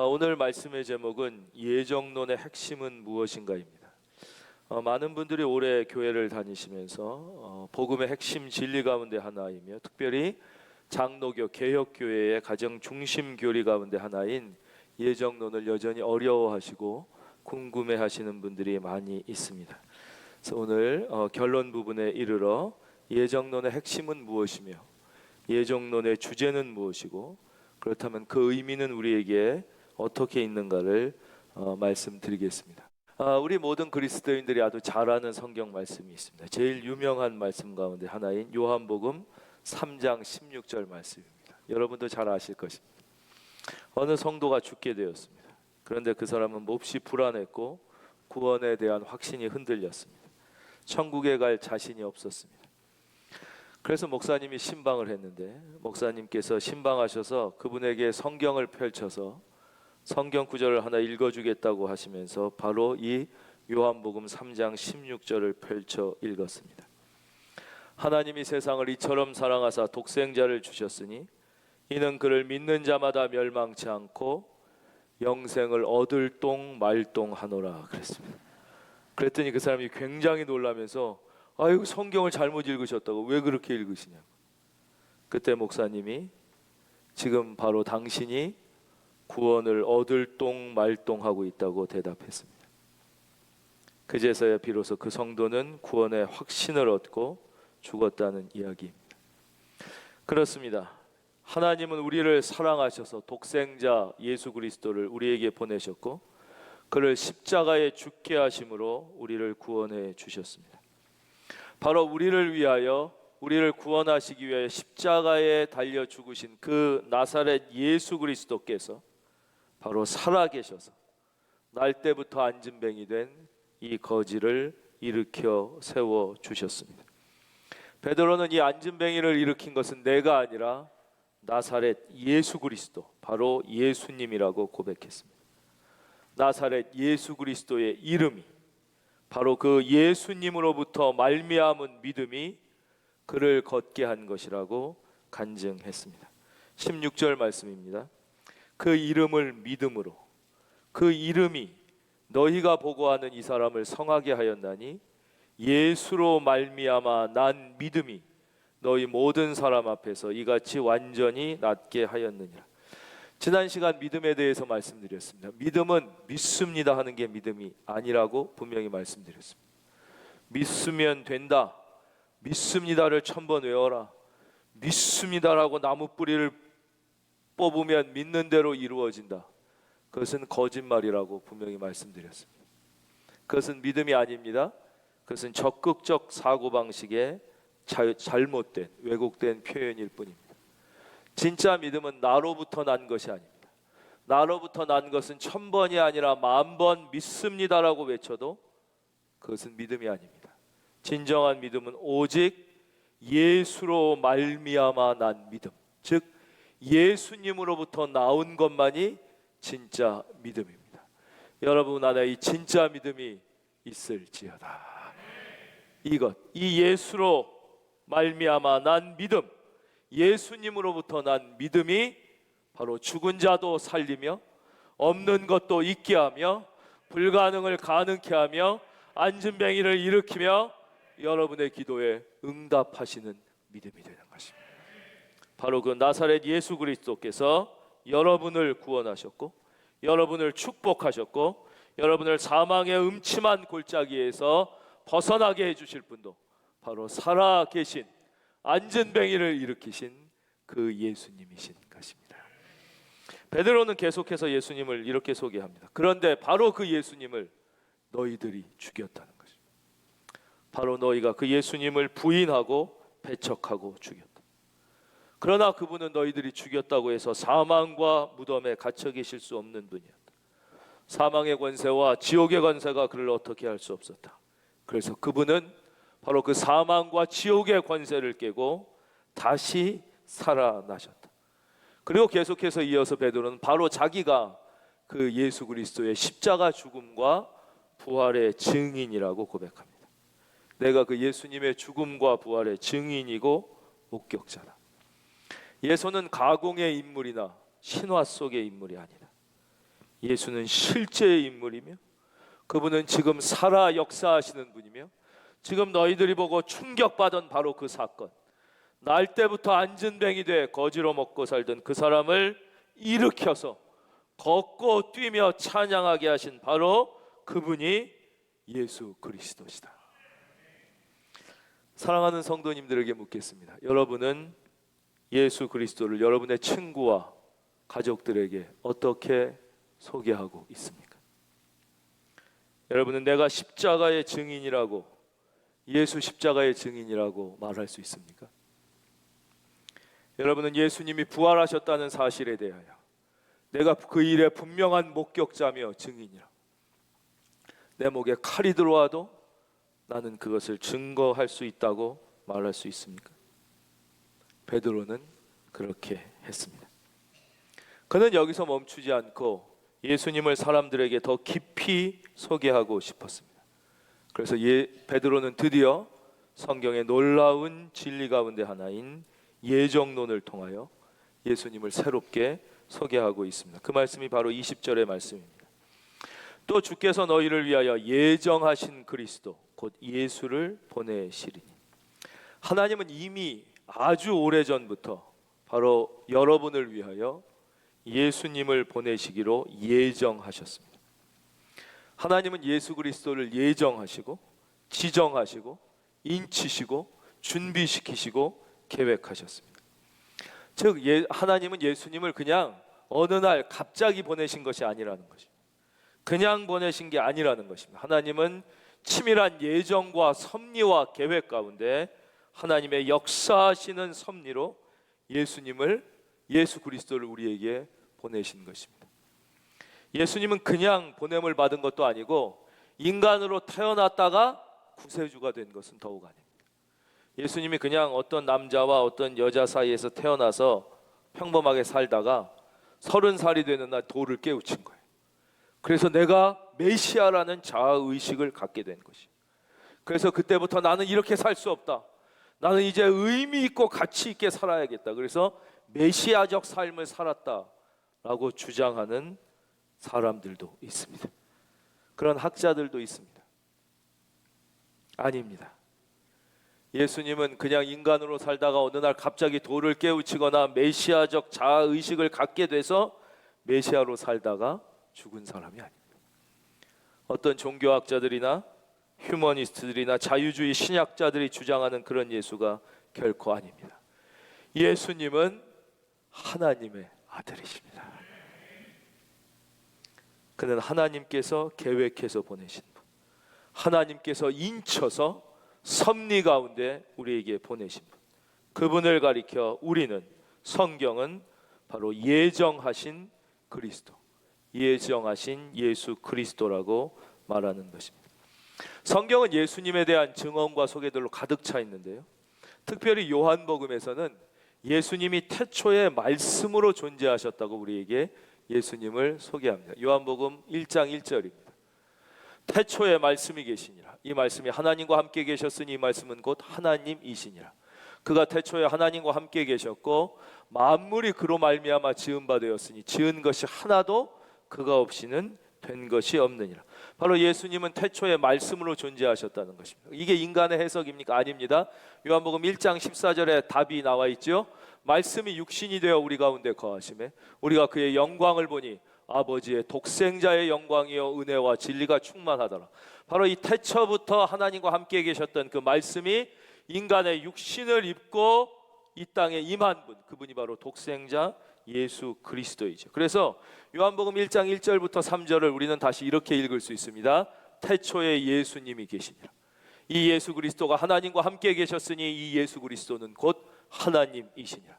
오늘 말씀의 제목은 예정론의 핵심은 무엇인가입니다. 많은 분들이 오래 교회를 다니시면서 복음의 핵심 진리 가운데 하나이며 특별히 장로교 개혁교회의 가정 중심 교리 가운데 하나인 예정론을 여전히 어려워하시고 궁금해하시는 분들이 많이 있습니다. 그래서 오늘 결론 부분에 이르러 예정론의 핵심은 무엇이며 예정론의 주제는 무엇이고 그렇다면 그 의미는 우리에게 어떻게 있는가를 말씀드리겠습니다. 우리 모든 그리스도인들이 아주 잘 아는 성경 말씀이 있습니다. 제일 유명한 말씀 가운데 하나인 요한복음 3장 16절 말씀입니다. 여러분도 잘 아실 것입니다. 어느 성도가 죽게 되었습니다. 그런데 그 사람은 몹시 불안했고 구원에 대한 확신이 흔들렸습니다. 천국에 갈 자신이 없었습니다. 그래서 목사님이 신방을 했는데 목사님께서 신방하셔서 그분에게 성경을 펼쳐서 성경 구절을 하나 읽어주겠다고 하시면서 바로 이 요한복음 3장 16절을 펼쳐 읽었습니다. 하나님이 세상을 이처럼 사랑하사 독생자를 주셨으니 이는 그를 믿는 자마다 멸망치 않고 영생을 얻을 동 말동하노라 그랬습니다. 그랬더니 그 사람이 굉장히 놀라면서 아이고 성경을 잘못 읽으셨다고 왜 그렇게 읽으시냐고. 그때 목사님이 지금 바로 당신이 구원을 얻을 동 말동하고 있다고 대답했습니다. 그제서야 비로소 그 성도는 구원의 확신을 얻고 죽었다는 이야기입니다. 그렇습니다. 하나님은 우리를 사랑하셔서 독생자 예수 그리스도를 우리에게 보내셨고 그를 십자가에 죽게 하심으로 우리를 구원해 주셨습니다. 바로 우리를 위하여 우리를 구원하시기 위하여 십자가에 달려 죽으신 그 나사렛 예수 그리스도께서 바로 살아계셔서 날 때부터 안진뱅이 된 이 거지를 일으켜 세워 주셨습니다. 베드로는 이 안진뱅이를 일으킨 것은 내가 아니라 나사렛 예수 그리스도 바로 예수님이라고 고백했습니다. 나사렛 예수 그리스도의 이름이 바로 그 예수님으로부터 말미암은 믿음이 그를 걷게 한 것이라고 간증했습니다. 16절 말씀입니다. 그 이름을 믿음으로 그 이름이 너희가 보고하는 이 사람을 성하게 하였나니 예수로 말미암아 난 믿음이 너희 모든 사람 앞에서 이같이 완전히 낫게 하였느니라. 지난 시간 믿음에 대해서 말씀드렸습니다. 믿음은 믿습니다 하는 게 믿음이 아니라고 분명히 말씀드렸습니다. 믿으면 된다, 믿습니다를 1000번 외워라, 믿습니다라고 나무 뿌리를 뽑으면 믿는 대로 이루어진다. 그것은 거짓말이라고 분명히 말씀드렸습니다. 그것은 믿음이 아닙니다. 그것은 적극적 사고방식의 잘못된 왜곡된 표현일 뿐입니다. 진짜 믿음은 나로부터 난 것이 아닙니다. 나로부터 난 것은 1000번이 아니라 10,000번 믿습니다라고 외쳐도 그것은 믿음이 아닙니다. 진정한 믿음은 오직 예수로 말미암아 난 믿음, 즉 예수님으로부터 나온 것만이 진짜 믿음입니다. 여러분 안에 이 진짜 믿음이 있을지어다. 이 예수로 말미암아 난 믿음, 예수님으로부터 난 믿음이 바로 죽은 자도 살리며 없는 것도 있게 하며 불가능을 가능케 하며 안진뱅이를 일으키며 여러분의 기도에 응답하시는 믿음이 되는 것입니다. 바로 그 나사렛 예수 그리스도께서 여러분을 구원하셨고 여러분을 축복하셨고 여러분을 사망의 음침한 골짜기에서 벗어나게 해주실 분도 바로 살아계신 안진뱅이를 일으키신 그 예수님이신 것입니다. 베드로는 계속해서 예수님을 이렇게 소개합니다. 그런데 바로 그 예수님을 너희들이 죽였다는 것입니다. 바로 너희가 그 예수님을 부인하고 배척하고 죽였다. 그러나 그분은 너희들이 죽였다고 해서 사망과 무덤에 갇혀 계실 수 없는 분이었다. 사망의 권세와 지옥의 권세가 그를 어떻게 할 수 없었다. 그래서 그분은 바로 그 사망과 지옥의 권세를 깨고 다시 살아나셨다. 그리고 계속해서 이어서 베드로는 바로 자기가 그 예수 그리스도의 십자가 죽음과 부활의 증인이라고 고백합니다. 내가 그 예수님의 죽음과 부활의 증인이고 목격자다. 예수는 가공의 인물이나 신화 속의 인물이 아니다. 예수는 실제의 인물이며 그분은 지금 살아 역사하시는 분이며 지금 너희들이 보고 충격받은 바로 그 사건, 날 때부터 안진뱅이 돼 거지로 먹고 살던 그 사람을 일으켜서 걷고 뛰며 찬양하게 하신 바로 그분이 예수 그리스도시다. 사랑하는 성도님들에게 묻겠습니다. 여러분은 예수 그리스도를 여러분의 친구와 가족들에게 어떻게 소개하고 있습니까? 여러분은 내가 십자가의 증인이라고, 예수 십자가의 증인이라고 말할 수 있습니까? 여러분은 예수님이 부활하셨다는 사실에 대하여 내가 그 일의 분명한 목격자며 증인이라, 내 목에 칼이 들어와도 나는 그것을 증거할 수 있다고 말할 수 있습니까? 베드로는 그렇게 했습니다. 그는 여기서 멈추지 않고 예수님을 사람들에게 더 깊이 소개하고 싶었습니다. 그래서 베드로는 드디어 성경의 놀라운 진리 가운데 하나인 예정론을 통하여 예수님을 새롭게 소개하고 있습니다. 그 말씀이 바로 20절의 말씀입니다. 또 주께서 너희를 위하여 예정하신 그리스도 곧 예수를 보내시리니. 하나님은 이미 아주 오래전부터 바로 여러분을 위하여 예수님을 보내시기로 예정하셨습니다. 하나님은 예수 그리스도를 예정하시고 지정하시고 인치시고 준비시키시고 계획하셨습니다. 즉 하나님은 예수님을 그냥 어느 날 갑자기 보내신 것이 아니라는 것입니다. 그냥 보내신 게 아니라는 것입니다. 하나님은 치밀한 예정과 섭리와 계획 가운데 하나님의 역사하시는 섭리로 예수 그리스도를 우리에게 보내신 것입니다. 예수님은 그냥 보냄을 받은 것도 아니고 인간으로 태어났다가 구세주가 된 것은 더욱 아닙니다. 예수님이 그냥 어떤 남자와 어떤 여자 사이에서 태어나서 평범하게 살다가 30살이 되는 날 돌을 깨우친 거예요. 그래서 내가 메시아라는 자아의식을 갖게 된 것이. 그래서 그때부터 나는 이렇게 살 수 없다. 나는 이제 의미 있고 가치 있게 살아야겠다. 그래서 메시아적 삶을 살았다라고 주장하는 사람들도 있습니다. 그런 학자들도 있습니다. 아닙니다. 예수님은 그냥 인간으로 살다가 어느 날 갑자기 돌을 깨우치거나 메시아적 자아의식을 갖게 돼서 메시아로 살다가 죽은 사람이 아닙니다. 어떤 종교학자들이나 휴머니스트들이나 자유주의 신학자들이 주장하는 그런 예수가 결코 아닙니다. 예수님은 하나님의 아들이십니다. 그는 하나님께서 계획해서 보내신 분, 하나님께서 인쳐서 섭리 가운데 우리에게 보내신 분, 그분을 가리켜 우리는, 성경은 바로 예정하신 그리스도, 예정하신 예수 그리스도라고 말하는 것입니다. 성경은 예수님에 대한 증언과 소개들로 가득 차 있는데요, 특별히 요한복음에서는 예수님이 태초에 말씀으로 존재하셨다고 우리에게 예수님을 소개합니다. 요한복음 1장 1절입니다. 태초에 말씀이 계시니라. 이 말씀이 하나님과 함께 계셨으니 이 말씀은 곧 하나님이시니라. 그가 태초에 하나님과 함께 계셨고 만물이 그로 말미암아 지은 바 되었으니 지은 것이 하나도 그가 없이는 된 것이 없느니라. 바로 예수님은 태초에 말씀으로 존재하셨다는 것입니다. 이게 인간의 해석입니까? 아닙니다. 요한복음 1장 14절에 답이 나와 있죠. 말씀이 육신이 되어 우리 가운데 거하심에 우리가 그의 영광을 보니 아버지의 독생자의 영광이요 은혜와 진리가 충만하더라. 바로 이 태초부터 하나님과 함께 계셨던 그 말씀이 인간의 육신을 입고 이 땅에 임한 분, 그분이 바로 독생자 예수 그리스도이죠. 그래서 요한복음 1장 1절부터 3절을 우리는 다시 이렇게 읽을 수 있습니다. 태초에 예수님이 계시니라. 이 예수 그리스도가 하나님과 함께 계셨으니 이 예수 그리스도는 곧 하나님이시니라.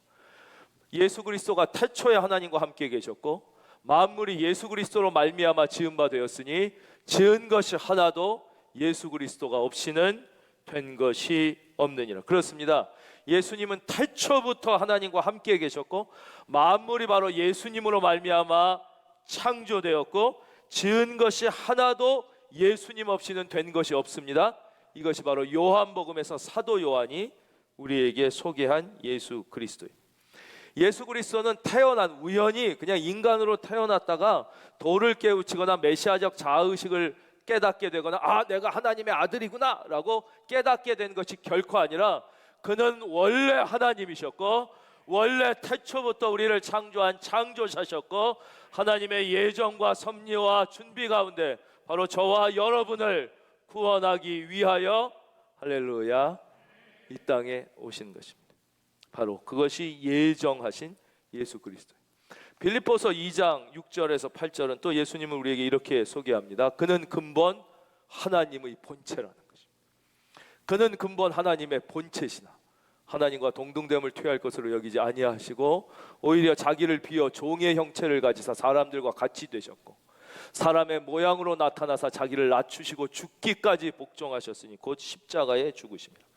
예수 그리스도가 태초에 하나님과 함께 계셨고 만물이 예수 그리스도로 말미암아 지은 바 되었으니 지은 것이 하나도 예수 그리스도가 없이는 된 것이 없느니라. 그렇습니다. 예수님은 태초부터 하나님과 함께 계셨고 만물이 바로 예수님으로 말미암아 창조되었고 지은 것이 하나도 예수님 없이는 된 것이 없습니다. 이것이 바로 요한복음에서 사도 요한이 우리에게 소개한 예수 그리스도입니다. 예수 그리스도는 우연히 그냥 인간으로 태어났다가 도를 깨우치거나 메시아적 자아의식을 깨닫게 되거나 내가 하나님의 아들이구나 라고 깨닫게 된 것이 결코 아니라, 그는 원래 하나님이셨고 원래 태초부터 우리를 창조한 창조자셨고, 하나님의 예정과 섭리와 준비 가운데 바로 저와 여러분을 구원하기 위하여 할렐루야 이 땅에 오신 것입니다. 바로 그것이 예정하신 예수 그리스도. 빌립보서 2장 6절에서 8절은 또 예수님을 우리에게 이렇게 소개합니다. 그는 근본 하나님의 본체라는 것입니다. 그는 근본 하나님의 본체시나 하나님과 동등됨을 취할 것으로 여기지 아니하시고 오히려 자기를 비어 종의 형체를 가지사 사람들과 같이 되셨고 사람의 모양으로 나타나사 자기를 낮추시고 죽기까지 복종하셨으니 곧 십자가에 죽으십니다.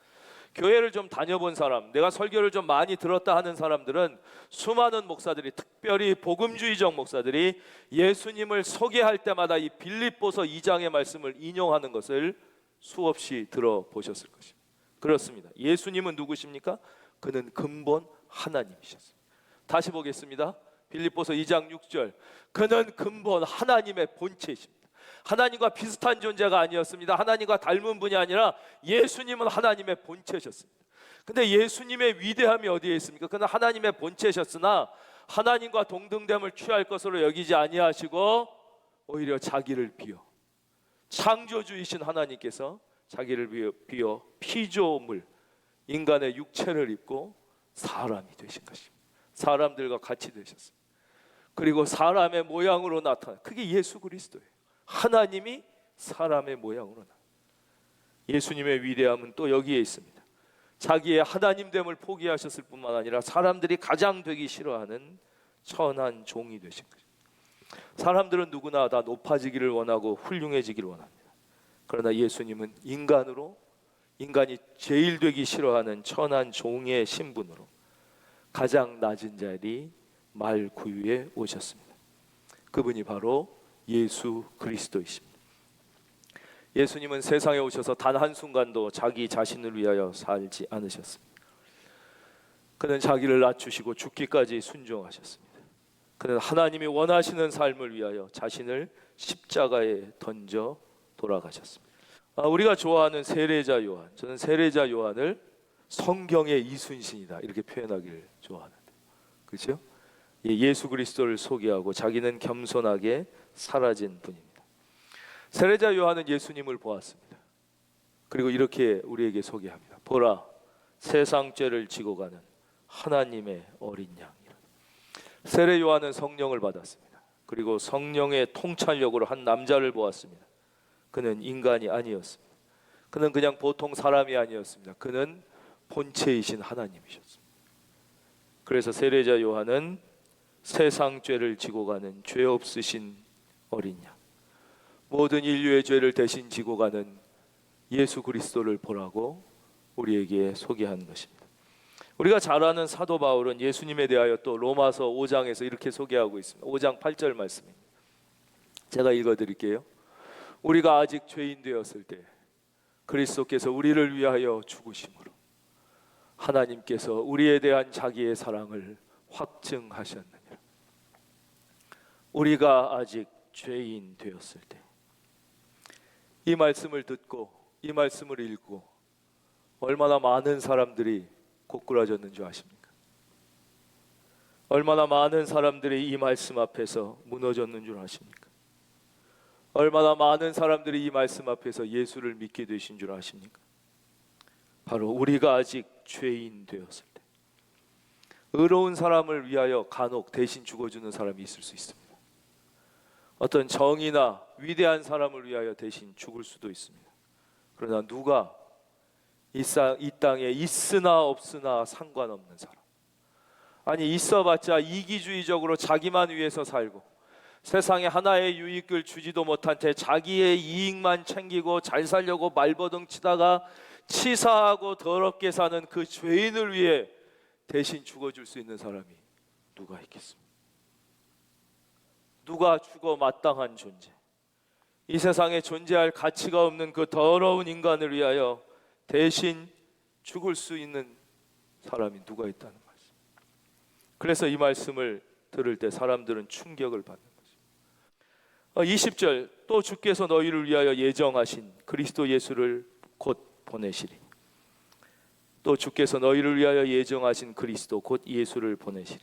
교회를 좀 다녀본 사람, 내가 설교를 좀 많이 들었다 하는 사람들은 수많은 목사들이, 특별히 복음주의적 목사들이 예수님을 소개할 때마다 이 빌립보서 2장의 말씀을 인용하는 것을 수없이 들어보셨을 것입니다. 그렇습니다. 예수님은 누구십니까? 그는 근본 하나님이셨습니다. 다시 보겠습니다. 빌립보서 2장 6절, 그는 근본 하나님의 본체이십니다. 하나님과 비슷한 존재가 아니었습니다. 하나님과 닮은 분이 아니라 예수님은 하나님의 본체셨습니다. 근데 예수님의 위대함이 어디에 있습니까? 그는 하나님의 본체셨으나 하나님과 동등됨을 취할 것으로 여기지 아니하시고 오히려 자기를 비어, 창조주이신 하나님께서 자기를 비어 피조물 인간의 육체를 입고 사람이 되신 것입니다. 사람들과 같이 되셨습니다. 그리고 사람의 모양으로 나타나, 그게 예수 그리스도예요. 하나님이 사람의 모양으로 나타나. 예수님의 위대함은 또 여기에 있습니다. 자기의 하나님됨을 포기하셨을 뿐만 아니라 사람들이 가장 되기 싫어하는 천한 종이 되신 거죠. 사람들은 누구나 다 높아지기를 원하고 훌륭해지기를 원합니다. 그러나 예수님은 인간이 제일 되기 싫어하는 천한 종의 신분으로 가장 낮은 자리 말 구유에 오셨습니다. 그분이 바로 예수 그리스도이십니다. 예수님은 세상에 오셔서 단 한순간도 자기 자신을 위하여 살지 않으셨습니다. 그는 자기를 낮추시고 죽기까지 순종하셨습니다. 그는 하나님이 원하시는 삶을 위하여 자신을 십자가에 던져 돌아가셨습니다. 우리가 좋아하는 세례자 요한, 저는 세례자 요한을 성경의 이순신이다 이렇게 표현하기를 좋아하는데, 그렇죠? 예수 그리스도를 소개하고 자기는 겸손하게 사라진 분입니다. 세례자 요한은 예수님을 보았습니다. 그리고 이렇게 우리에게 소개합니다. 보라, 세상 죄를 지고 가는 하나님의 어린 양이라. 세례 요한은 성령을 받았습니다. 그리고 성령의 통찰력으로 한 남자를 보았습니다. 그는 인간이 아니었습니다. 그는 그냥 보통 사람이 아니었습니다. 그는 본체이신 하나님이셨습니다. 그래서 세례자 요한은 세상 죄를 지고 가는 죄 없으신 어린 양, 모든 인류의 죄를 대신 지고 가는 예수 그리스도를 보라고 우리에게 소개한 것입니다. 우리가 잘 아는 사도 바울은 예수님에 대하여 또 로마서 5장에서 이렇게 소개하고 있습니다. 5장 8절 말씀입니다. 제가 읽어드릴게요. 우리가 아직 죄인 되었을 때 그리스도께서 우리를 위하여 죽으심으로 하나님께서 우리에 대한 자기의 사랑을 확증하셨느니라. 우리가 아직 죄인 되었을 때, 이 말씀을 듣고 이 말씀을 읽고 얼마나 많은 사람들이 고꾸라졌는 줄 아십니까? 얼마나 많은 사람들이 이 말씀 앞에서 무너졌는 줄 아십니까? 얼마나 많은 사람들이 이 말씀 앞에서 예수를 믿게 되신 줄 아십니까? 바로 우리가 아직 죄인 되었을 때, 의로운 사람을 위하여 간혹 대신 죽어주는 사람이 있을 수 있습니다. 어떤 정의나 위대한 사람을 위하여 대신 죽을 수도 있습니다. 그러나 누가 이 땅에 있으나 없으나 상관없는 사람, 아니 있어봤자 이기주의적으로 자기만 위해서 살고 세상에 하나의 유익을 주지도 못한 채 자기의 이익만 챙기고 잘 살려고 말버둥 치다가 치사하고 더럽게 사는 그 죄인을 위해 대신 죽어줄 수 있는 사람이 누가 있겠습니까? 누가 죽어 마땅한 존재, 이 세상에 존재할 가치가 없는 그 더러운 인간을 위하여 대신 죽을 수 있는 사람이 누가 있다는 말씀. 그래서 이 말씀을 들을 때 사람들은 충격을 받는 거죠. 20절, 또 주께서 너희를 위하여 예정하신 그리스도 예수를 곧 보내시리. 또 주께서 너희를 위하여 예정하신 그리스도 곧 예수를 보내시리.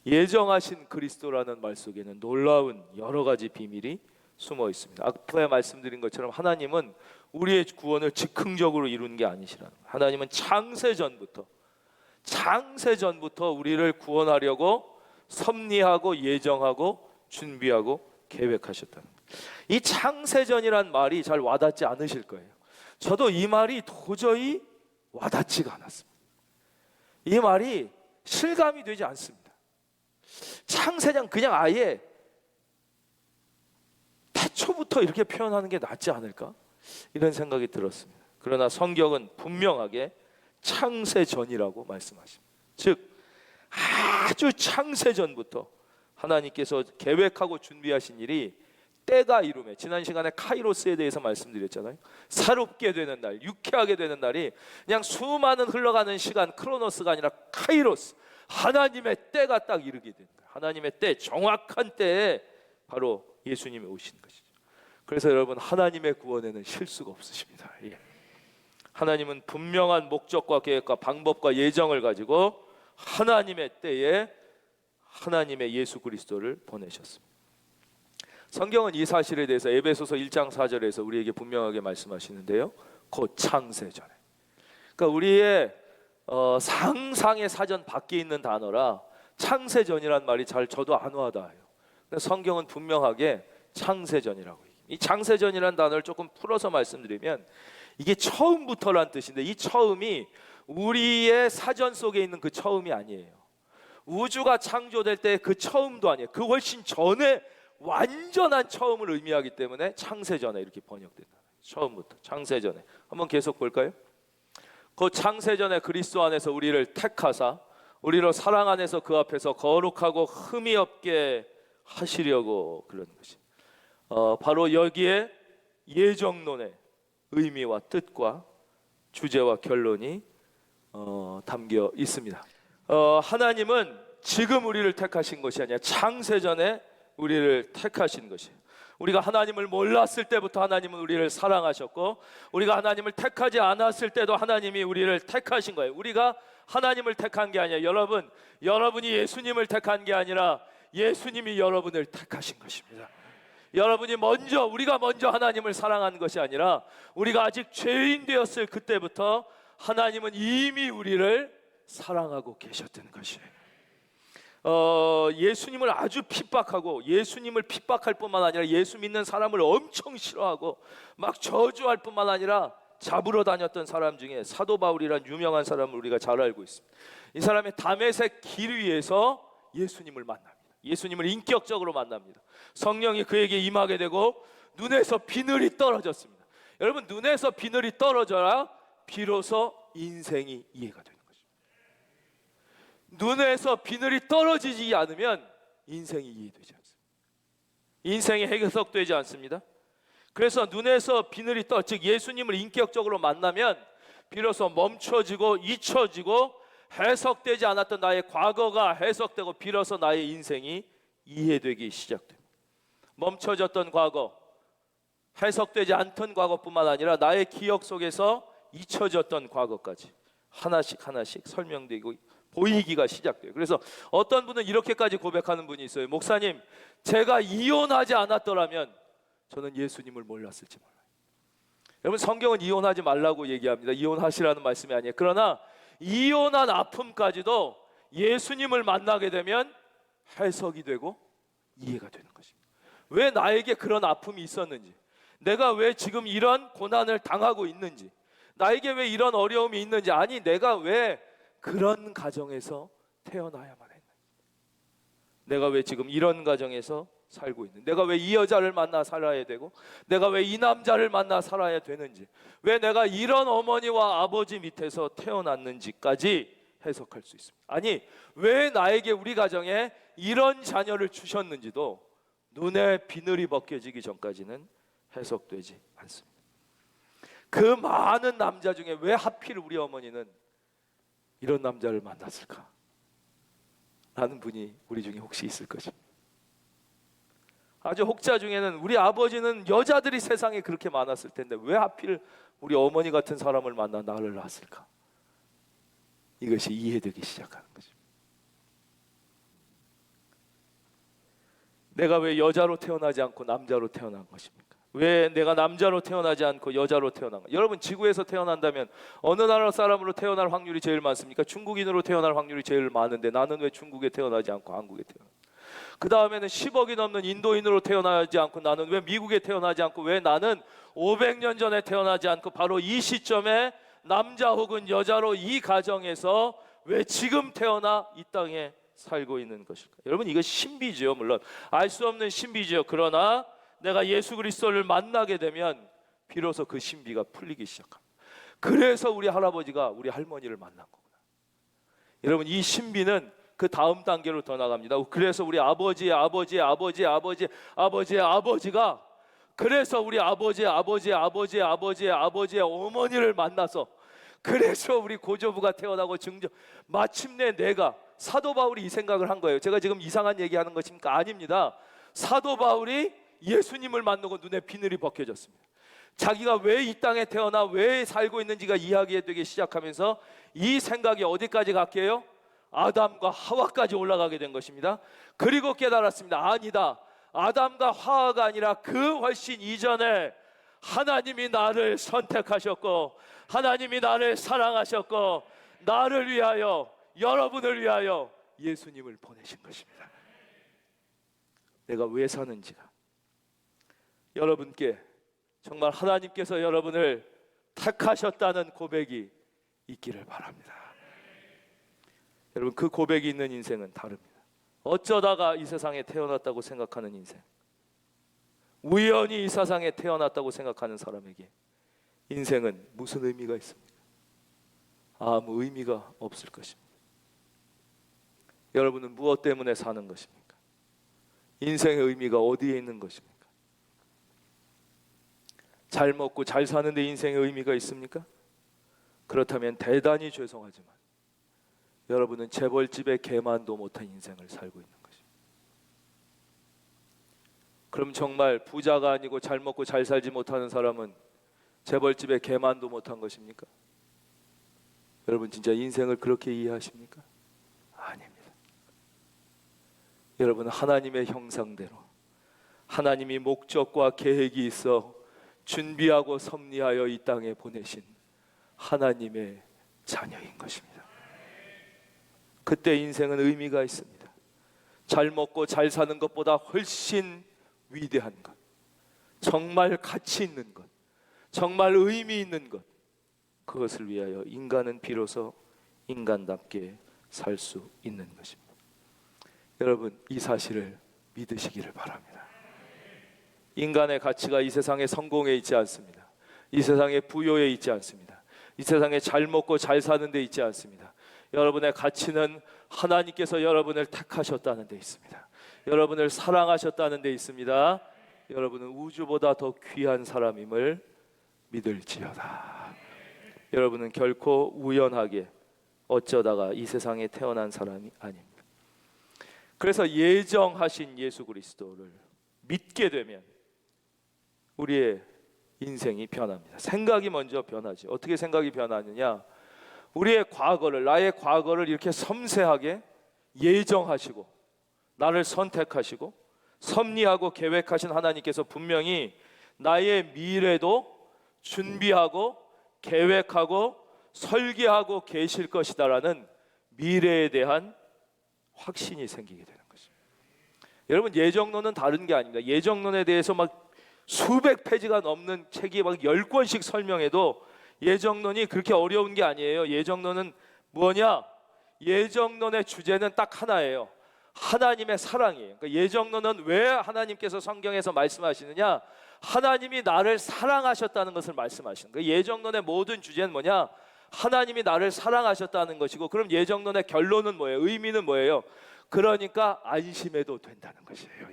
예정하신 그리스도라는 말 속에는 놀라운 여러 가지 비밀이 숨어 있습니다. 앞에 말씀드린 것처럼 하나님은 우리의 구원을 즉흥적으로 이루는 게 아니시라는 거예요. 하나님은 창세전부터 우리를 구원하려고 섭리하고 예정하고 준비하고 계획하셨다는 거예요. 이 창세전이란 말이 잘 와닿지 않으실 거예요. 저도 이 말이 도저히 와닿지가 않았습니다. 이 말이 실감이 되지 않습니다. 창세전 그냥 아예 태초부터 이렇게 표현하는 게 낫지 않을까? 이런 생각이 들었습니다. 그러나 성경은 분명하게 창세전이라고 말씀하십니다. 즉 아주 창세전부터 하나님께서 계획하고 준비하신 일이 때가 이루매, 지난 시간에 카이로스에 대해서 말씀드렸잖아요. 새롭게 되는 날, 유쾌하게 되는 날이 그냥 수많은 흘러가는 시간, 크로노스가 아니라 카이로스, 하나님의 때가 딱 이르게 된다. 하나님의 때, 정확한 때에 바로 예수님이 오신 것이죠. 그래서 여러분, 하나님의 구원에는 실수가 없으십니다. 예. 하나님은 분명한 목적과 계획과 방법과 예정을 가지고 하나님의 때에 하나님의 예수 그리스도를 보내셨습니다. 성경은 이 사실에 대해서 에베소서 1장 4절에서 우리에게 분명하게 말씀하시는데요, 곧 창세전에, 그러니까 우리의 상상의 사전 밖에 있는 단어라 창세전이란 말이 잘 저도 안 와닿아요. 성경은 분명하게 창세전이라고 얘기해요. 이 창세전이라는 단어를 조금 풀어서 말씀드리면 이게 처음부터란 뜻인데, 이 처음이 우리의 사전 속에 있는 그 처음이 아니에요. 우주가 창조될 때 그 처음도 아니에요. 그 훨씬 전에 완전한 처음을 의미하기 때문에 창세전에 이렇게 번역된다. 처음부터 창세전에. 한번 계속 볼까요? 그 창세전에 그리스도 안에서 우리를 택하사 우리로 사랑 안에서 그 앞에서 거룩하고 흠이 없게 하시려고 그런 것이 바로 여기에 예정론의 의미와 뜻과 주제와 결론이 담겨 있습니다. 하나님은 지금 우리를 택하신 것이 아니라 창세전에 우리를 택하신 것이에요. 우리가 하나님을 몰랐을 때부터 하나님은 우리를 사랑하셨고, 우리가 하나님을 택하지 않았을 때도 하나님이 우리를 택하신 거예요. 우리가 하나님을 택한 게 아니에요. 여러분이 예수님을 택한 게 아니라 예수님이 여러분을 택하신 것입니다. 우리가 먼저 하나님을 사랑한 것이 아니라 우리가 아직 죄인 되었을 그때부터 하나님은 이미 우리를 사랑하고 계셨던 것이에요. 예수님을 아주 핍박하고, 예수님을 핍박할 뿐만 아니라 예수 믿는 사람을 엄청 싫어하고 막 저주할 뿐만 아니라 잡으러 다녔던 사람 중에 사도 바울이란 유명한 사람을 우리가 잘 알고 있습니다. 이 사람의 다메섹 길 위에서 예수님을 만납니다. 예수님을 인격적으로 만납니다. 성령이 그에게 임하게 되고 눈에서 비늘이 떨어졌습니다. 여러분, 눈에서 비늘이 떨어져야 비로소 인생이 이해가 되는 거죠. 눈에서 비늘이 떨어지지 않으면 인생이 이해되지 않습니다. 인생이 해석되지 않습니다. 그래서 눈에서 비늘이 즉 예수님을 인격적으로 만나면 비로소 멈춰지고 잊혀지고 해석되지 않았던 나의 과거가 해석되고 비로소 나의 인생이 이해되기 시작됩니다. 멈춰졌던 과거, 해석되지 않던 과거뿐만 아니라 나의 기억 속에서 잊혀졌던 과거까지 하나씩 설명되고 보이기가 시작돼요. 그래서 어떤 분은 이렇게까지 고백하는 분이 있어요. 목사님, 제가 이혼하지 않았더라면 저는 예수님을 몰랐을지 몰라요. 여러분, 성경은 이혼하지 말라고 얘기합니다. 이혼하시라는 말씀이 아니에요. 그러나 이혼한 아픔까지도 예수님을 만나게 되면 해석이 되고 이해가 되는 것입니다. 왜 나에게 그런 아픔이 있었는지, 내가 왜 지금 이런 고난을 당하고 있는지, 나에게 왜 이런 어려움이 있는지, 아니 내가 왜 그런 가정에서 태어나야만 했는지, 내가 왜 지금 이런 가정에서 살고 있는, 내가 왜 이 여자를 만나 살아야 되고 내가 왜 이 남자를 만나 살아야 되는지, 왜 내가 이런 어머니와 아버지 밑에서 태어났는지까지 해석할 수 있습니다. 아니, 왜 나에게 우리 가정에 이런 자녀를 주셨는지도 눈에 비늘이 벗겨지기 전까지는 해석되지 않습니다. 그 많은 남자 중에 왜 하필 우리 어머니는 이런 남자를 만났을까? 라는 분이 우리 중에 혹시 있을 것입니다. 아주 혹자 중에는 우리 아버지는 여자들이 세상에 그렇게 많았을 텐데 왜 하필 우리 어머니 같은 사람을 만나 나를 낳았을까? 이것이 이해되기 시작하는 것입니다. 내가 왜 여자로 태어나지 않고 남자로 태어난 것입니까? 왜 내가 남자로 태어나지 않고 여자로 태어난 것? 여러분, 지구에서 태어난다면 어느 나라 사람으로 태어날 확률이 제일 많습니까? 중국인으로 태어날 확률이 제일 많은데 나는 왜 중국에 태어나지 않고 한국에 태어나? 그 다음에는 10억이 넘는 인도인으로 태어나지 않고 나는 왜 미국에 태어나지 않고 왜 나는 500년 전에 태어나지 않고 바로 이 시점에 남자 혹은 여자로 이 가정에서 왜 지금 태어나 이 땅에 살고 있는 것일까? 여러분, 이거 신비지요. 물론 알 수 없는 신비지요. 그러나 내가 예수 그리스도를 만나게 되면 비로소 그 신비가 풀리기 시작합니다. 그래서 우리 할아버지가 우리 할머니를 만난 거구나. 여러분, 이 신비는 그 다음 단계로 더 나갑니다. 그래서 우리 아버지의 아버지의 아버지의 아버지 아버지의 아버지가 그래서 우리 아버지의 아버지의 아버지의 아버지의 아버지의 어머니를 만나서 그래서 우리 고조부가 태어나고 마침내 내가 사도 바울이 이 생각을 한 거예요. 제가 지금 이상한 얘기하는 것입니까? 아닙니다. 사도 바울이 예수님을 만나고 눈에 비늘이 벗겨졌습니다. 자기가 왜 이 땅에 태어나 왜 살고 있는지가 이야기되기 시작하면서 이 생각이 어디까지 갔게요? 아담과 하와까지 올라가게 된 것입니다. 그리고 깨달았습니다. 아니다. 아담과 하와가 아니라 그 훨씬 이전에 하나님이 나를 선택하셨고 하나님이 나를 사랑하셨고 나를 위하여 여러분을 위하여 예수님을 보내신 것입니다. 내가 왜 사는지가 여러분께 정말 하나님께서 여러분을 택하셨다는 고백이 있기를 바랍니다. 여러분, 그 고백이 있는 인생은 다릅니다. 어쩌다가 이 세상에 태어났다고 생각하는 인생, 우연히 이 세상에 태어났다고 생각하는 사람에게 인생은 무슨 의미가 있습니까? 아무 의미가 없을 것입니다. 여러분은 무엇 때문에 사는 것입니까? 인생의 의미가 어디에 있는 것입니까? 잘 먹고 잘 사는데 인생의 의미가 있습니까? 그렇다면 대단히 죄송하지만 여러분은 재벌집에 개만도 못한 인생을 살고 있는 것입니다. 그럼 정말 부자가 아니고 잘 먹고 잘 살지 못하는 사람은 재벌집에 개만도 못한 것입니까? 여러분, 진짜 인생을 그렇게 이해하십니까? 아닙니다. 여러분은 하나님의 형상대로 하나님이 목적과 계획이 있어 준비하고 섭리하여 이 땅에 보내신 하나님의 자녀인 것입니다. 그때 인생은 의미가 있습니다. 잘 먹고 잘 사는 것보다 훨씬 위대한 것, 정말 가치 있는 것, 정말 의미 있는 것, 그것을 위하여 인간은 비로소 인간답게 살 수 있는 것입니다. 여러분, 이 사실을 믿으시기를 바랍니다. 인간의 가치가 이 세상의 성공에 있지 않습니다. 이 세상의 부요에 있지 않습니다. 이 세상에 잘 먹고 잘 사는 데 있지 않습니다. 여러분의 가치는 하나님께서 여러분을 택하셨다는 데 있습니다. 여러분을 사랑하셨다는 데 있습니다. 여러분은 우주보다 더 귀한 사람임을 믿을지어다. 여러분은 결코 우연하게 어쩌다가 이 세상에 태어난 사람이 아닙니다. 그래서 예정하신 예수 그리스도를 믿게 되면 우리의 인생이 변합니다. 생각이 먼저 변하지. 어떻게 생각이 변하느냐? 우리의 과거를, 나의 과거를 이렇게 섬세하게 예정하시고 나를 선택하시고 섭리하고 계획하신 하나님께서 분명히 나의 미래도 준비하고 계획하고 설계하고 계실 것이다라는 미래에 대한 확신이 생기게 되는 것입니다. 여러분, 예정론은 다른 게 아닙니다. 예정론에 대해서 막 수백 페이지가 넘는 책이 막 10권씩 설명해도 예정론이 그렇게 어려운 게 아니에요. 예정론은 뭐냐? 예정론의 주제는 딱 하나예요. 하나님의 사랑이에요. 그러니까 예정론은 왜 하나님께서 성경에서 말씀하시느냐? 하나님이 나를 사랑하셨다는 것을 말씀하시는 거예요. 예정론의 모든 주제는 뭐냐? 하나님이 나를 사랑하셨다는 것이고, 그럼 예정론의 결론은 뭐예요? 의미는 뭐예요? 그러니까 안심해도 된다는 것이에요.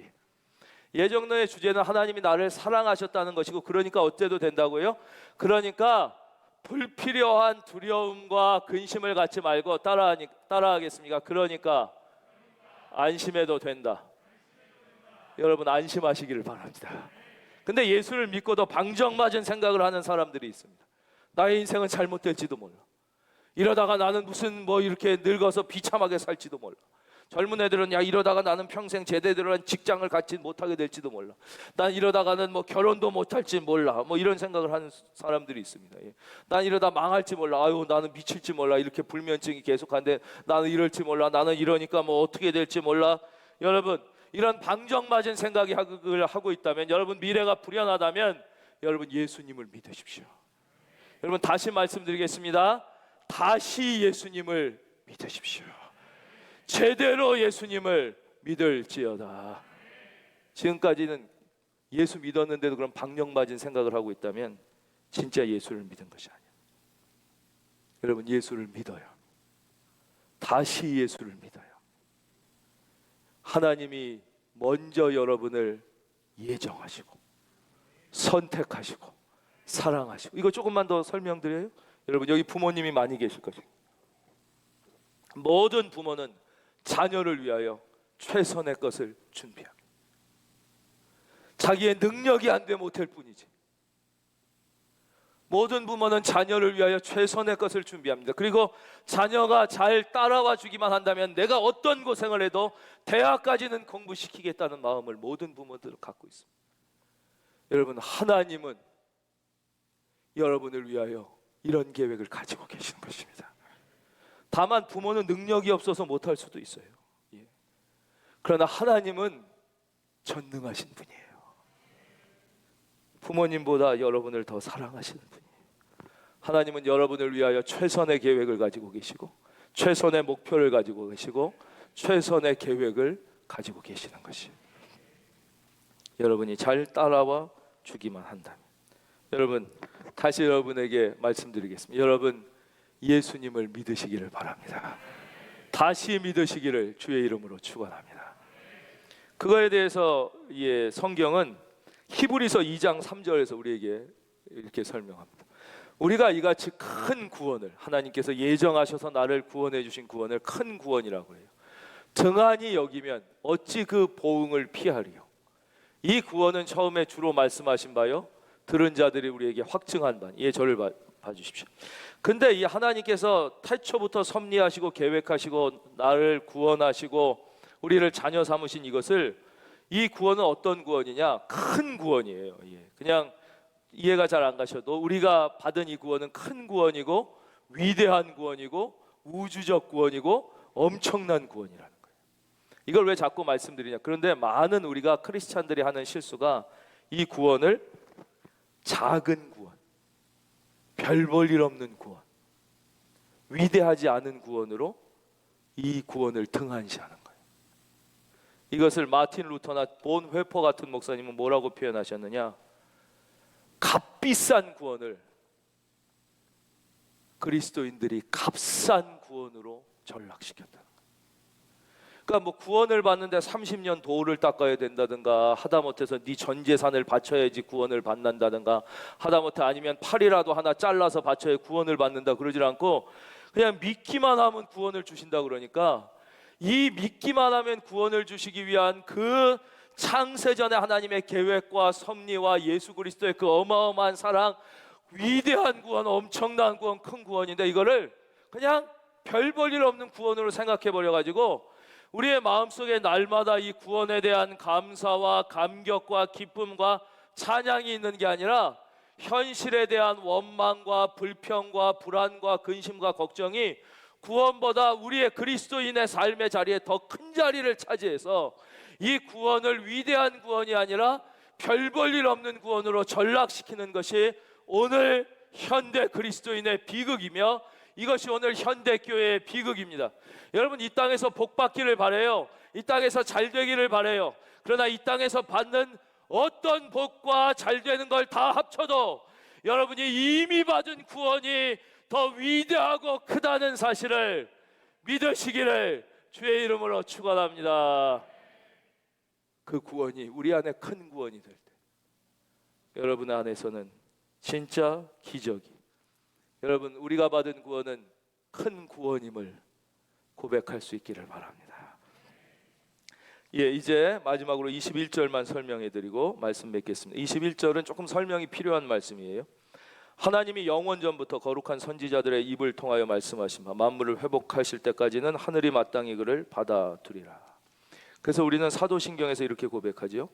예정론의 주제는 하나님이 나를 사랑하셨다는 것이고, 그러니까 어때도 된다고요? 그러니까 불필요한 두려움과 근심을 갖지 말고 따라하겠습니까? 그러니까 안심해도 된다. 여러분 안심하시기를 바랍니다. 근데 예수를 믿고도 방정맞은 생각을 하는 사람들이 있습니다. 나의 인생은 잘못될지도 몰라. 이러다가 나는 무슨 뭐 이렇게 늙어서 비참하게 살지도 몰라. 젊은 애들은 야 이러다가 나는 평생 제대로 한 직장을 갖지 못하게 될지도 몰라. 난 이러다가는 뭐 결혼도 못할지 몰라. 뭐 이런 생각을 하는 사람들이 있습니다. 예. 난 이러다 망할지 몰라. 아유 나는 미칠지 몰라. 이렇게 불면증이 계속한데 나는 이럴지 몰라. 나는 이러니까 뭐 어떻게 될지 몰라. 여러분 이런 방정맞은 생각을 하고 있다면, 여러분 미래가 불안하다면 여러분 예수님을 믿으십시오. 여러분 다시 말씀드리겠습니다. 다시 예수님을 믿으십시오. 제대로 예수님을 믿을지어다. 지금까지는 예수 믿었는데도 그런 방정맞은 생각을 하고 있다면 진짜 예수를 믿은 것이 아니에요. 여러분 예수를 믿어요. 다시 예수를 믿어요. 하나님이 먼저 여러분을 예정하시고 선택하시고 사랑하시고, 이거 조금만 더 설명드려요. 여러분 여기 부모님이 많이 계실 것입니다. 모든 부모는 자녀를 위하여 최선의 것을 준비합니다. 자기의 능력이 안 돼 못할 뿐이지. 모든 부모는 자녀를 위하여 최선의 것을 준비합니다. 그리고 자녀가 잘 따라와 주기만 한다면 내가 어떤 고생을 해도 대학까지는 공부시키겠다는 마음을 모든 부모들은 갖고 있습니다. 여러분 하나님은 여러분을 위하여 이런 계획을 가지고 계시는 것입니다. 다만 부모는 능력이 없어서 못할 수도 있어요. 예. 그러나 하나님은 전능하신 분이에요. 부모님보다 여러분을 더 사랑하시는 분이에요. 하나님은 여러분을 위하여 최선의 계획을 가지고 계시고 최선의 목표를 가지고 계시고 최선의 계획을 가지고 계시는 것이에요. 여러분이 잘 따라와 주기만 한다면. 여러분 다시 여러분에게 말씀드리겠습니다. 여러분 예수님을 믿으시기를 바랍니다. 다시 믿으시기를 주의 이름으로 축원합니다. 그거에 대해서 성경은 히브리서 2장 3절에서 우리에게 이렇게 설명합니다. 우리가 이같이 큰 구원을, 하나님께서 예정하셔서 나를 구원해 주신 구원을 큰 구원이라고 해요. 등한히 여기면 어찌 그 보응을 피하리요. 이 구원은 처음에 주로 말씀하신 바요, 들은 자들이 우리에게 확증한 바. 저를 봐주십시오. 근데 이 하나님께서 태초부터 섭리하시고 계획하시고 나를 구원하시고 우리를 자녀 삼으신 이것을, 이 구원은 어떤 구원이냐? 큰 구원이에요. 그냥 이해가 잘 안 가셔도 우리가 받은 이 구원은 큰 구원이고 위대한 구원이고 우주적 구원이고 엄청난 구원이라는 거예요. 이걸 왜 자꾸 말씀드리냐? 그런데 많은 우리가 크리스찬들이 하는 실수가 이 구원을 작은 구원, 별 볼 일 없는 구원, 위대하지 않은 구원으로 이 구원을 등한시하는 거예요. 이것을 마틴 루터나 본 회퍼 같은 목사님은 뭐라고 표현하셨느냐? 값비싼 구원을 그리스도인들이 값싼 구원으로 전락시켰다. 그러니까 뭐 구원을 받는데 30년 도를 닦아야 된다든가, 하다못해서 네 전 재산을 바쳐야지 구원을 받는다든가, 하다못해 아니면 팔이라도 하나 잘라서 바쳐야 구원을 받는다 그러질 않고 그냥 믿기만 하면 구원을 주신다. 그러니까 이 믿기만 하면 구원을 주시기 위한 그 창세전에 하나님의 계획과 섭리와 예수 그리스도의 그 어마어마한 사랑, 위대한 구원, 엄청난 구원, 큰 구원인데 이거를 그냥 별 볼 일 없는 구원으로 생각해 버려가지고 우리의 마음속에 날마다 이 구원에 대한 감사와 감격과 기쁨과 찬양이 있는 게 아니라 현실에 대한 원망과 불평과 불안과 근심과 걱정이 구원보다 우리의 그리스도인의 삶의 자리에 더 큰 자리를 차지해서 이 구원을 위대한 구원이 아니라 별 볼 일 없는 구원으로 전락시키는 것이 오늘 현대 그리스도인의 비극이며 이것이 오늘 현대교회의 비극입니다. 여러분 이 땅에서 복 받기를 바라요. 이 땅에서 잘 되기를 바라요. 그러나 이 땅에서 받는 어떤 복과 잘 되는 걸 다 합쳐도 여러분이 이미 받은 구원이 더 위대하고 크다는 사실을 믿으시기를 주의 이름으로 축원합니다. 그 구원이 우리 안에 큰 구원이 될 때 여러분 안에서는 진짜 기적이, 여러분 우리가 받은 구원은 큰 구원임을 고백할 수 있기를 바랍니다. 예, 이제 마지막으로 21절만 설명해 드리고 말씀 맺겠습니다. 21절은 조금 설명이 필요한 말씀이에요. 하나님이 영원 전부터 거룩한 선지자들의 입을 통하여 말씀하신 바 만물을 회복하실 때까지는 하늘이 마땅히 그를 받아두리라. 그래서 우리는 사도신경에서 이렇게 고백하지요.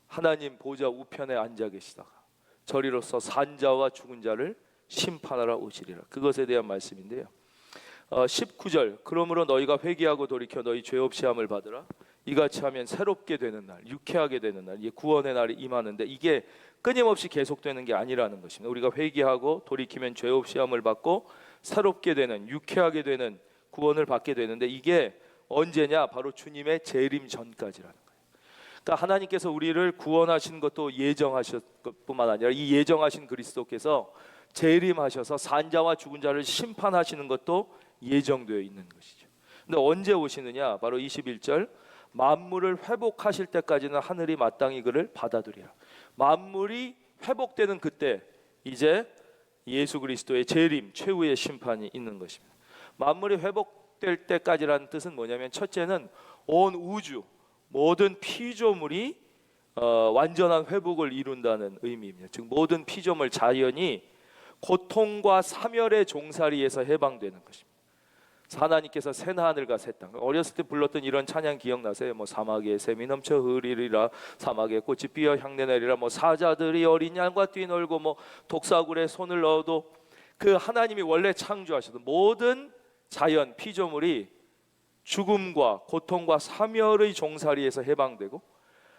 하나님 보좌 우편에 앉아 계시다가 저리로서 산자와 죽은 자를 심판하러 오시리라. 그것에 대한 말씀인데요. 19절 그러므로 너희가 회개하고 돌이켜 너희 죄 없이 함을 받으라. 이같이 하면 새롭게 되는 날, 유쾌하게 되는 날, 구원의 날이 임하는데 이게 끊임없이 계속되는 게 아니라는 것입니다. 우리가 회개하고 돌이키면 죄 없이 함을 받고 새롭게 되는, 유쾌하게 되는 구원을 받게 되는데 이게 언제냐? 바로 주님의 재림 전까지라는 거예요. 그러니까 하나님께서 우리를 구원하신 것도 예정하셨 뿐만 아니라 이 예정하신 그리스도께서 재림하셔서 산자와 죽은 자를 심판하시는 것도 예정되어 있는 것이죠. 근데 언제 오시느냐? 바로 21절 만물을 회복하실 때까지는 하늘이 마땅히 그를 받아들이라. 만물이 회복되는 그때 이제 예수 그리스도의 재림, 최후의 심판이 있는 것입니다. 만물이 회복될 때까지라는 뜻은 뭐냐면 첫째는 온 우주 모든 피조물이 완전한 회복을 이룬다는 의미입니다. 즉 모든 피조물 자연이 고통과 사멸의 종살이에서 해방되는 것입니다. 하나님께서 새 하늘과 새 땅. 어렸을 때 불렀던 이런 찬양 기억나세요? 뭐 사막에 샘이 넘쳐 흐리리라, 사막에 꽃이 피어 향내 내리라, 뭐 사자들이 어린 양과 뛰놀고, 뭐 독사굴에 손을 넣어도 그 하나님이 원래 창조하셨던 모든 자연 피조물이 죽음과 고통과 사멸의 종살이에서 해방되고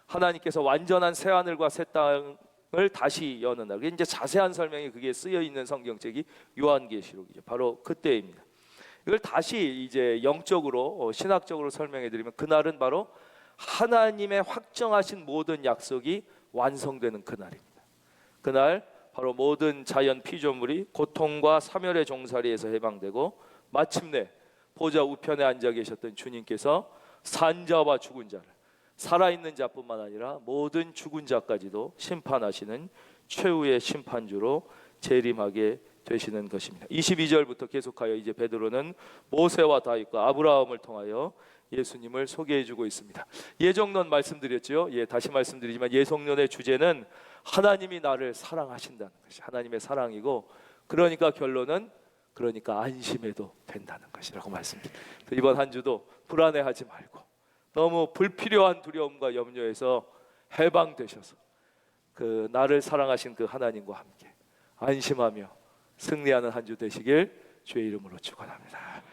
하나님께서 완전한 새 하늘과 새 땅을 다시 여는 날. 이제 자세한 설명이 그게 쓰여 있는 성경책이 요한계시록이죠. 바로 그때입니다. 이걸 다시 이제 영적으로 신학적으로 설명해 드리면 그날은 바로 하나님의 확정하신 모든 약속이 완성되는 그날입니다. 그날 바로 모든 자연 피조물이 고통과 사멸의 종살이에서 해방되고 마침내 보좌 우편에 앉아 계셨던 주님께서 산자와 죽은 자를 살아있는 자뿐만 아니라 모든 죽은 자까지도 심판하시는 최후의 심판주로 재림하게 되시는 것입니다. 22절부터 계속하여 이제 베드로는 모세와 다윗과 아브라함을 통하여 예수님을 소개해주고 있습니다. 예정론 말씀드렸죠. 다시 말씀드리지만 예정론의 주제는 하나님이 나를 사랑하신다는 것이 하나님의 사랑이고, 그러니까 결론은 그러니까 안심해도 된다는 것이라고 말씀드립니다. 이번 한 주도 불안해하지 말고 너무 불필요한 두려움과 염려에서 해방되셔서 그 나를 사랑하신 그 하나님과 함께 안심하며 승리하는 한 주 되시길 주의 이름으로 축원합니다.